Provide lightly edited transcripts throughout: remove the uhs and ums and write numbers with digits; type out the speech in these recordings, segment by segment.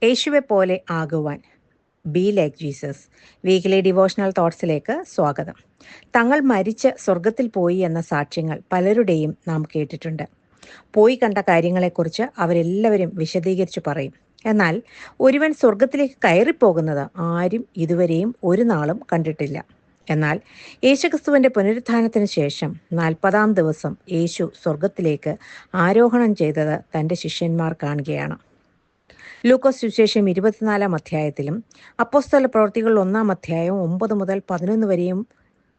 യേശുവെ പോലെ ആകുവാൻ be like Jesus weekly devotional തോട്ട്സിലേക്ക് സ്വാഗതം. തങ്ങൾ മരിച്ച് സ്വർഗത്തിൽ പോയി എന്ന സാക്ഷ്യങ്ങൾ പലരുടെയും നാം കേട്ടിട്ടുണ്ട്. പോയി കണ്ട കാര്യങ്ങളെക്കുറിച്ച് അവരെല്ലാവരും വിശദീകരിച്ചു പറയും. എന്നാൽ ഒരുവൻ സ്വർഗത്തിലേക്ക് കയറിപ്പോകുന്നത് ആരും ഇതുവരെയും ഒരു നാളും കണ്ടിട്ടില്ല. എന്നാൽ യേശുക്രിസ്തുവിന്റെ പുനരുത്ഥാനത്തിന് ശേഷം 40-ാം ദിവസം യേശു സ്വർഗത്തിലേക്ക് ആരോഹണം ചെയ്തത് തൻ്റെ ശിഷ്യന്മാർ കാണുകയാണ്. ലൂക്കോസ് സുവിശേഷം 24-ാം അധ്യായത്തിലും അപ്പോസ്തല പ്രവൃത്തികൾ 1-ാം അധ്യായം 9 മുതൽ 11 വരെയും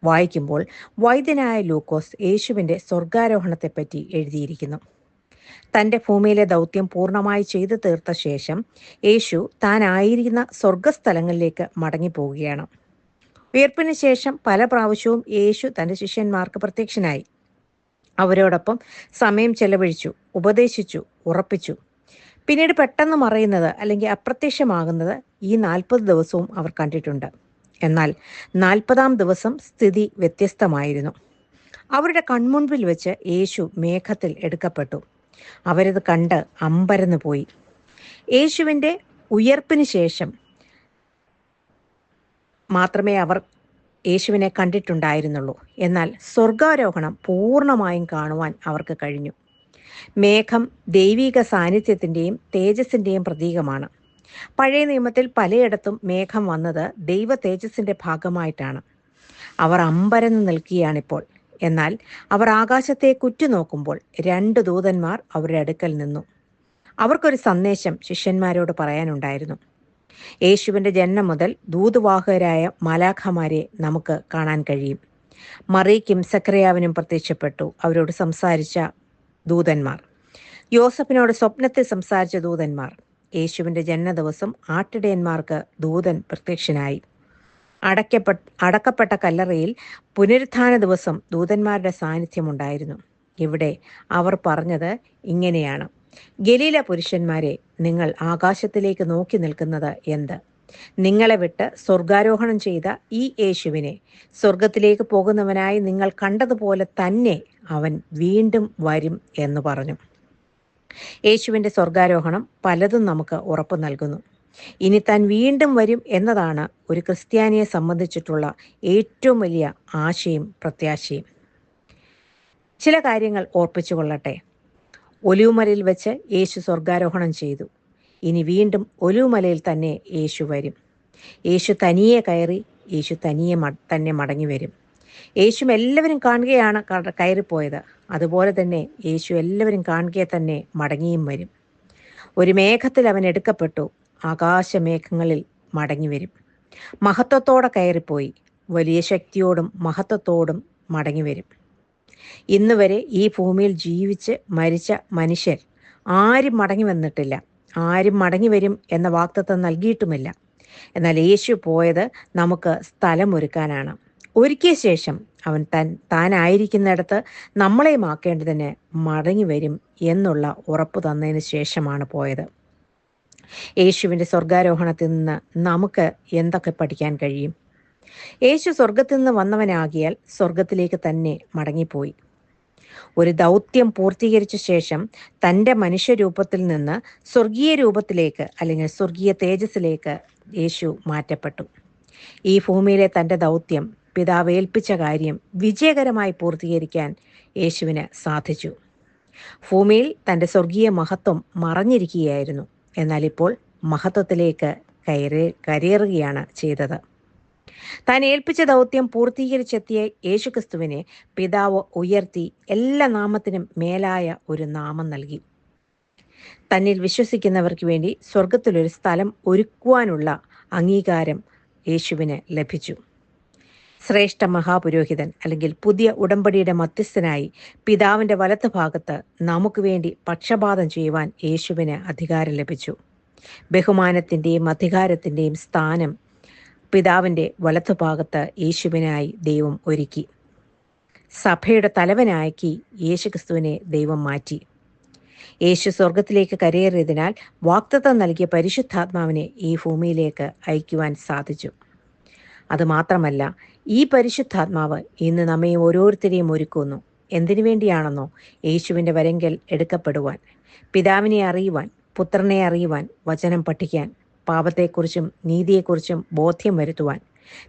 വായിക്കുമ്പോൾ വൈദ്യനായ ലൂക്കോസ് യേശുവിൻ്റെ സ്വർഗാരോഹണത്തെപ്പറ്റി എഴുതിയിരിക്കുന്നു. തൻ്റെ ഭൂമിയിലെ ദൗത്യം പൂർണ്ണമായി ചെയ്തു തീർത്ത ശേഷം യേശു താനായിരിക്കുന്ന സ്വർഗസ്ഥലങ്ങളിലേക്ക് മടങ്ങിപ്പോവുകയാണ്. ഉയർപ്പിന് ശേഷം പല പ്രാവശ്യവും യേശു തൻ്റെ ശിഷ്യന്മാർക്ക് പ്രത്യക്ഷനായി. അവരോടൊപ്പം സമയം ചെലവഴിച്ചു, ഉപദേശിച്ചു, ഉറപ്പിച്ചു. പിന്നീട് പെട്ടെന്ന് മറയുന്നത് അല്ലെങ്കിൽ അപ്രത്യക്ഷമാകുന്നത് ഈ 40 ദിവസവും അവർ കണ്ടിട്ടുണ്ട്. എന്നാൽ 40-ാം ദിവസം സ്ഥിതി വ്യത്യസ്തമായിരുന്നു. അവരുടെ കൺമുൻപിൽ വെച്ച് യേശു മേഘത്തിൽ എടുക്കപ്പെട്ടു. അവരത് കണ്ട് അമ്പരന്ന് പോയി. യേശുവിൻ്റെ ഉയർപ്പിന് ശേഷം മാത്രമേ അവർ യേശുവിനെ കണ്ടിട്ടുണ്ടായിരുന്നുള്ളൂ. എന്നാൽ സ്വർഗാരോഹണം പൂർണ്ണമായും കാണുവാൻ അവർക്ക് കഴിഞ്ഞു. മേഘം ദൈവിക സാന്നിധ്യത്തിൻ്റെയും തേജസ്സിൻ്റെയും പ്രതീകമാണ്. പഴയ നിയമത്തിൽ പലയിടത്തും മേഘം വന്നത് ദൈവ തേജസ്സിൻ്റെ ഭാഗമായിട്ടാണ്. അവർ അമ്പരന്ന് നിൽക്കുകയാണിപ്പോൾ. എന്നാൽ അവർ ആകാശത്തേക്ക് ഉറ്റുനോക്കുമ്പോൾ 2 ദൂതന്മാർ അവരുടെ അടുക്കൽ നിന്നു. അവർക്കൊരു സന്ദേശം ശിഷ്യന്മാരോട് പറയാനുണ്ടായിരുന്നു. യേശുവിൻ്റെ ജനനം മുതൽ ദൂതുവാഹകരായ മാലാഖമാരെ നമുക്ക് കാണാൻ കഴിയും. മറിയയ്ക്കും സക്കറിയാവിനും പ്രത്യക്ഷപ്പെട്ടു അവരോട് സംസാരിച്ച ദൂതന്മാർ, യോസഫിനോട് സ്വപ്നത്തിൽ സംസാരിച്ച ദൂതന്മാർ. യേശുവിൻ്റെ ജനന ദിവസം ആട്ടിടയന്മാർക്ക് ദൂതൻ പ്രത്യക്ഷനായി. അടക്കപ്പെട്ട കല്ലറയിൽ പുനരുത്ഥാന ദിവസം ദൂതന്മാരുടെ സാന്നിധ്യമുണ്ടായിരുന്നു. ഇവിടെ അവർ പറഞ്ഞത് ഇങ്ങനെയാണ്: ഗലീല പുരുഷന്മാരെ, നിങ്ങൾ ആകാശത്തിലേക്ക് നോക്കി നിൽക്കുന്നത് എന്ത്? നിങ്ങളെ വിട്ട് സ്വർഗാരോഹണം ചെയ്ത ഈ യേശുവിനെ സ്വർഗത്തിലേക്ക് പോകുന്നവനായി നിങ്ങൾ കണ്ടതുപോലെ തന്നെ അവൻ വീണ്ടും വരും എന്ന് പറഞ്ഞു. യേശുവിൻ്റെ സ്വർഗാരോഹണം പലതും നമുക്ക് ഉറപ്പ് നൽകുന്നു. ഇനി താൻ വീണ്ടും വരും എന്നതാണ് ഒരു ക്രിസ്ത്യാനിയെ സംബന്ധിച്ചിട്ടുള്ള ഏറ്റവും വലിയ ആശയും പ്രത്യാശയും. ചില കാര്യങ്ങൾ ഓർപ്പിച്ചു കൊള്ളട്ടെ. ഒലിവുമലയിൽ വെച്ച് യേശു സ്വർഗാരോഹണം ചെയ്തു. ഇനി വീണ്ടും ഒലിവുമലയിൽ തന്നെ യേശു വരും. യേശു തനിയെ കയറി, യേശു തനിയെ തന്നെ മടങ്ങി വരും. യേശു എല്ലാവരും കാണുകയാണ് കയറിപ്പോയത്. അതുപോലെ തന്നെ യേശു എല്ലാവരും കാണുകയെ തന്നെ മടങ്ങിയും വരും. ഒരു മേഘത്തിൽ അവൻ എടുക്കപ്പെട്ടു, ആകാശമേഘങ്ങളിൽ മടങ്ങി വരും. മഹത്വത്തോടെ കയറിപ്പോയി, വലിയ ശക്തിയോടും മഹത്വത്തോടും മടങ്ങി വരും. ഇന്ന് വരെ ഈ ഭൂമിയിൽ ജീവിച്ച് മരിച്ച മനുഷ്യർ ആരും മടങ്ങി വന്നിട്ടില്ല. ആരും മടങ്ങി വരും എന്ന വാഗ്ദത്തം നൽകിയിട്ടുമില്ല. എന്നാൽ യേശു പോയത് നമുക്ക് സ്ഥലമൊരുക്കാനാണ്. ഒരുക്കിയ ശേഷം അവൻ താനായിരിക്കുന്നിടത്ത് നമ്മളെയും ആക്കേണ്ടതിന് മടങ്ങി വരും എന്നുള്ള ഉറപ്പ് തന്നതിന് ശേഷമാണ് പോയത്. യേശുവിൻ്റെ സ്വർഗാരോഹണത്തിൽ നിന്ന് നമുക്ക് എന്തൊക്കെ പഠിക്കാൻ കഴിയും? യേശു സ്വർഗത്തിൽ നിന്ന് വന്നവനാകിയാൽ സ്വർഗത്തിലേക്ക് തന്നെ മടങ്ങിപ്പോയി. ഒരു ദൗത്യം പൂർത്തീകരിച്ച ശേഷം തൻ്റെ മനുഷ്യരൂപത്തിൽ നിന്ന് സ്വർഗീയ രൂപത്തിലേക്ക് അല്ലെങ്കിൽ സ്വർഗീയ തേജസ്സിലേക്ക് യേശു മാറ്റപ്പെട്ടു. ഈ ഭൂമിയിലെ തൻ്റെ ദൗത്യം, പിതാവ് ഏൽപ്പിച്ച കാര്യം വിജയകരമായി പൂർത്തീകരിക്കാൻ യേശുവിന് സാധിച്ചു. ഭൂമിയിൽ തൻ്റെ സ്വർഗീയ മഹത്വം മറഞ്ഞിരിക്കുകയായിരുന്നു. എന്നാൽ ഇപ്പോൾ മഹത്വത്തിലേക്ക് കരയേറുകയാണ് ചെയ്തത്. താൻ ഏൽപ്പിച്ച ദൗത്യം പൂർത്തീകരിച്ചെത്തിയ യേശുക്രിസ്തുവിനെ പിതാവ് ഉയർത്തി എല്ലാ നാമത്തിനും മേലായ ഒരു നാമം നൽകി. തന്നിൽ വിശ്വസിക്കുന്നവർക്ക് വേണ്ടി സ്വർഗത്തിലൊരു സ്ഥലം ഒരുക്കുവാനുള്ള അംഗീകാരം യേശുവിന് ലഭിച്ചു. ശ്രേഷ്ഠ മഹാപുരോഹിതൻ അല്ലെങ്കിൽ പുതിയ ഉടമ്പടിയുടെ മധ്യസ്ഥനായി പിതാവിൻ്റെ വലത്ത് ഭാഗത്ത് നമുക്ക് വേണ്ടി പക്ഷപാതം ചെയ്യുവാൻ യേശുവിന് അധികാരം ലഭിച്ചു. ബഹുമാനത്തിൻ്റെയും അധികാരത്തിൻ്റെയും സ്ഥാനം പിതാവിൻ്റെ വലത്തുഭാഗത്ത് യേശുവിനായി ദൈവം ഒരുക്കി. സഭയുടെ തലവനാക്കി യേശുക്രിസ്തുവിനെ ദൈവം മാറ്റി. യേശു സ്വർഗത്തിലേക്ക് കരയേറിയതിനാൽ വാഗ്ദത്തം നൽകിയ പരിശുദ്ധാത്മാവിനെ ഈ ഭൂമിയിലേക്ക് അയക്കുവാൻ സാധിച്ചു. അതുമാത്രമല്ല, ഈ പരിശുദ്ധാത്മാവ് ഇന്ന് നമ്മെ ഓരോരുത്തരെയും ഒരുക്കുന്നു. എന്തിനു വേണ്ടിയാണെന്നോ? യേശുവിൻ്റെ വരങ്കൽ എടുക്കപ്പെടുവാൻ, പിതാവിനെ അറിയുവാൻ, പുത്രനെ അറിയുവാൻ, വചനം പഠിക്കാൻ, പാപത്തെക്കുറിച്ചും നീതിയെക്കുറിച്ചും ബോധ്യം വരുത്തുവാൻ,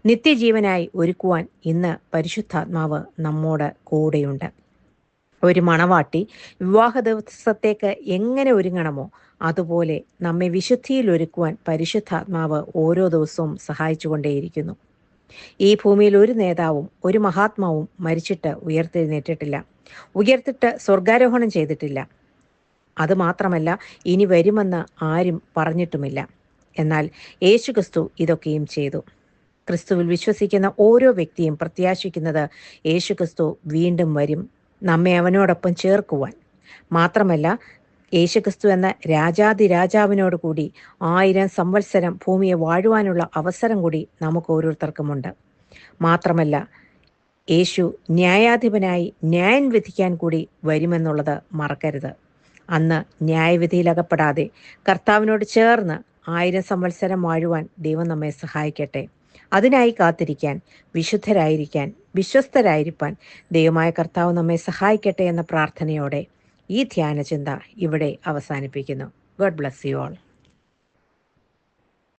നിത്യജീവനായി ഒരുക്കുവാൻ ഇന്ന് പരിശുദ്ധാത്മാവ് നമ്മോട് കൂടെയുണ്ട്. ഒരു മണവാട്ടി വിവാഹ ദിവസത്തേക്ക് എങ്ങനെ ഒരുങ്ങണമോ അതുപോലെ നമ്മെ വിശുദ്ധിയിൽ ഒരുക്കുവാൻ പരിശുദ്ധാത്മാവ് ഓരോ ദിവസവും സഹായിച്ചുകൊണ്ടേയിരിക്കുന്നു. ഈ ഭൂമിയിൽ ഒരു നേതാവും ഒരു മഹാത്മാവും മരിച്ചിട്ട് ഉയർത്തെഴുന്നേറ്റിട്ടില്ല, ഉയർത്തിട്ട് സ്വർഗാരോഹണം ചെയ്തിട്ടില്ല. അതുമാത്രമല്ല, ഇനി വരുമെന്ന് ആരും പറഞ്ഞിട്ടുമില്ല. എന്നാൽ യേശുക്രിസ്തു ഇതൊക്കെയും ചെയ്തു. ക്രിസ്തുവിൽ വിശ്വസിക്കുന്ന ഓരോ വ്യക്തിയും പ്രത്യാശിക്കുന്നത് യേശുക്രിസ്തു വീണ്ടും വരും, നമ്മെ അവനോടൊപ്പം ചേർക്കുവാൻ. മാത്രമല്ല, യേശുക്രിസ്തു എന്ന രാജാതിരാജാവിനോട് കൂടി 1000 സംവത്സരം ഭൂമിയെ വാഴുവാനുള്ള അവസരം കൂടി നമുക്ക് ഓരോരുത്തർക്കുമുണ്ട്. മാത്രമല്ല, യേശു ന്യായാധിപനായി ന്യായം വിധിക്കാൻ കൂടി വരുമെന്നുള്ളത് മറക്കരുത്. അന്ന് ന്യായവിധിയിലകപ്പെടാതെ കർത്താവിനോട് ചേർന്ന് 1000 സംവത്സരം വാഴുവാൻ ദൈവം നമ്മെ സഹായിക്കട്ടെ. അതിനായി കാത്തിരിക്കാൻ, വിശുദ്ധരായിരിക്കാൻ, വിശ്വസ്തരായിരിക്കാൻ ദൈവമായ കർത്താവ് നമ്മെ സഹായിക്കട്ടെ എന്ന പ്രാർത്ഥനയോടെ ഈ ധ്യാനചിന്ത ഇവിടെ അവസാനിപ്പിക്കുന്നു. God bless you all.